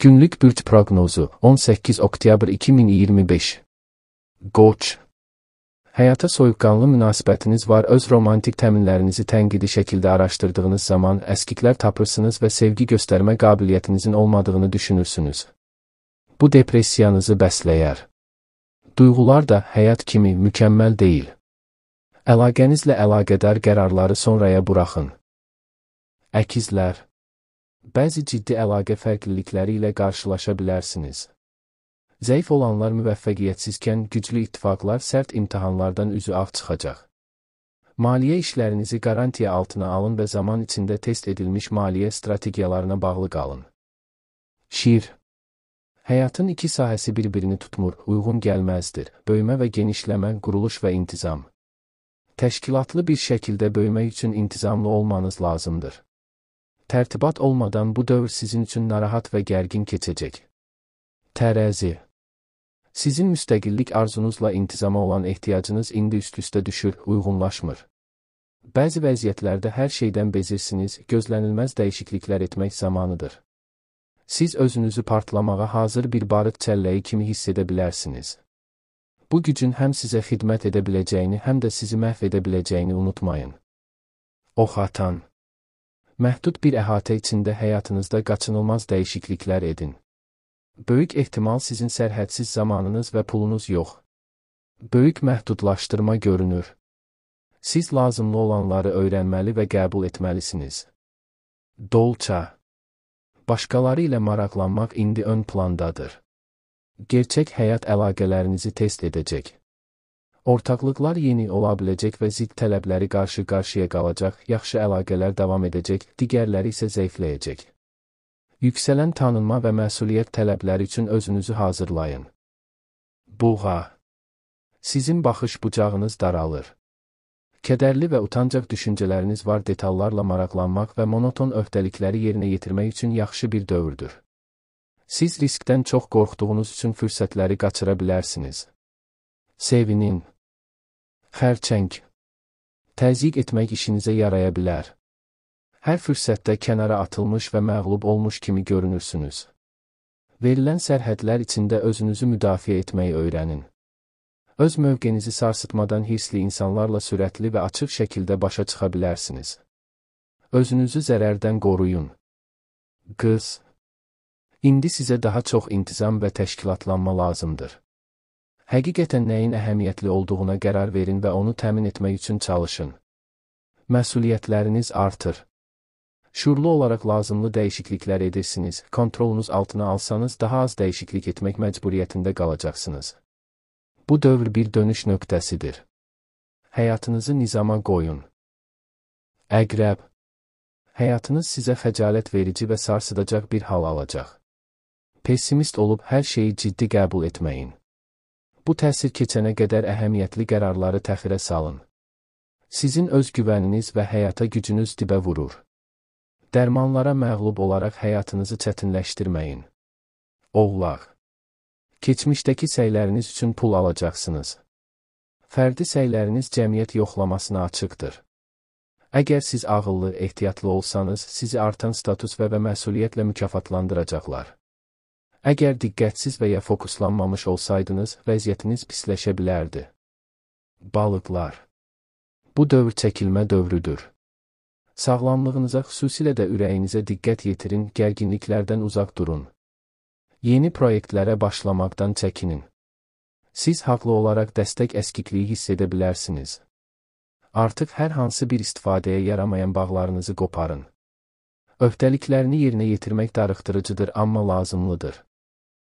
Günlük bürc proqnozu 18 oktyabr 2025. Qoç. Həyata soyuqqanlı münasibətiniz var, öz romantik təminlərinizi tənqidi şəkildə araşdırdığınız zaman əskiklər tapırsınız və sevgi göstərmə qabiliyyətinizin olmadığını düşünürsünüz. Bu depressiyanızı bəsləyər. Duyğular da həyat kimi mükəmməl deyil. Əlaqənizlə əlaqədar qərarları sonraya buraxın. Əkizlər. Bəzi ciddi əlaqə fərqlilikləri ilə qarşılaşa bilərsiniz. Zəif olanlar müvəffəqiyyətsizkən güclü ittifaqlar sərt imtahanlardan üzü ağ çıxacaq. Maliyyə işlərinizi qarantiya altına alın və zaman içində test edilmiş maliyyə strategiyalarına bağlı qalın. Şir. Həyatın iki sahəsi bir-birini tutmur, uyğun gəlməzdir. Böyümə və genişləmə, quruluş və intizam. Təşkilatlı bir şəkildə böyümək üçün intizamlı olmanız lazımdır. Tərtibat olmadan bu dövr sizin üçün narahat və gərgin keçəcək. Tərəzi. Sizin müstəqillik arzunuzla intizama olan ehtiyacınız indi üst-üstə düşür, uyğunlaşmır. Bəzi vəziyyətlərdə hər şeydən bezirsiniz, gözlənilməz dəyişikliklər etmək zamanıdır. Siz özünüzü partlamağa hazır bir barıt çəlləyi kimi hiss edə bilərsiniz. Bu gücün həm sizə xidmət edə biləcəyini, həm də sizi məhv edə biləcəyini unutmayın. Ox atan. Məhdud bir əhatə içində həyatınızda qaçınılmaz dəyişikliklər edin. Böyük ehtimal sizin sərhədsiz zamanınız və pulunuz yox. Böyük məhdudlaşdırma görünür. Siz lazımlı olanları öyrənməli və qəbul etməlisiniz. Dolça. Başqaları ilə maraqlanmaq indi ön plandadır. Gerçək həyat əlaqələrinizi test edəcək. Ortaqlıqlar yeni ola biləcək və zidd tələbləri qarşı-qarşıya qalacaq, yaxşı əlaqələr davam edəcək, digərləri isə zəifləyəcək. Yüksələn tanınma və məsuliyyət tələbləri üçün özünüzü hazırlayın. Buğa. Sizin baxış bucağınız daralır. Kədərli və utancaq düşüncələriniz var, detallarla maraqlanmaq və monoton öhdəlikləri yerinə yetirmək üçün yaxşı bir dövrdür. Siz riskdən çox qorxduğunuz üçün fürsətləri qaçıra bilərsiniz. Sevinin. Xərçəng. Təzyiq etmək işinizə yaraya bilər. Hər fürsətdə kənara atılmış və məğlub olmuş kimi görünürsünüz. Verilən sərhədlər içində özünüzü müdafiə etməyi öyrənin. Öz mövqenizi sarsıtmadan hirsli insanlarla sürətli və açıq şəkildə başa çıxa bilərsiniz. Özünüzü zərərdən qoruyun. Qız. İndi sizə daha çox intizam və təşkilatlanma lazımdır. Həqiqətən nəyin əhəmiyyətli olduğuna qərar verin və onu təmin etmək üçün çalışın. Məsuliyyətləriniz artır. Şuurlu olaraq lazımlı dəyişikliklər edirsiniz, kontrolunuz altına alsanız daha az dəyişiklik etmək məcburiyyətində qalacaqsınız. Bu dövr bir dönüş nöqtəsidir. Həyatınızı nizama qoyun. Əqrəb. Həyatınız sizə xəcalət verici və sarsıdacaq bir hal alacaq. Pessimist olub hər şeyi ciddi qəbul etməyin. Bu təsir keçənə qədər əhəmiyyətli qərarları təxirə salın. Sizin öz güvəniniz və həyata gücünüz dibə vurur. Dərmanlara məğlub olaraq həyatınızı çətinləşdirməyin. Oğlaq. Keçmişdəki səyləriniz üçün pul alacaqsınız. Fərdi səyləriniz cəmiyyət yoxlamasına açıqdır. Əgər siz ağıllı, ehtiyatlı olsanız, sizi artan status və məsuliyyətlə mükafatlandıracaqlar. Əgər diqqətsiz və ya fokuslanmamış olsaydınız, vəziyyətiniz pisləşə bilərdi. Balıqlar. Bu dövr çəkilmə dövrüdür. Sağlamlığınıza, xüsusilə də ürəyinizə diqqət yetirin, gərginliklərdən uzaq durun. Yeni proyektlərə başlamaqdan çəkinin. Siz haqlı olaraq dəstək əskikliyi hiss edə bilərsiniz. Artıq hər hansı bir istifadəyə yaramayan bağlarınızı qoparın. Öhdəliklərini yerinə yetirmək darıxdırıcıdır, amma lazımlıdır.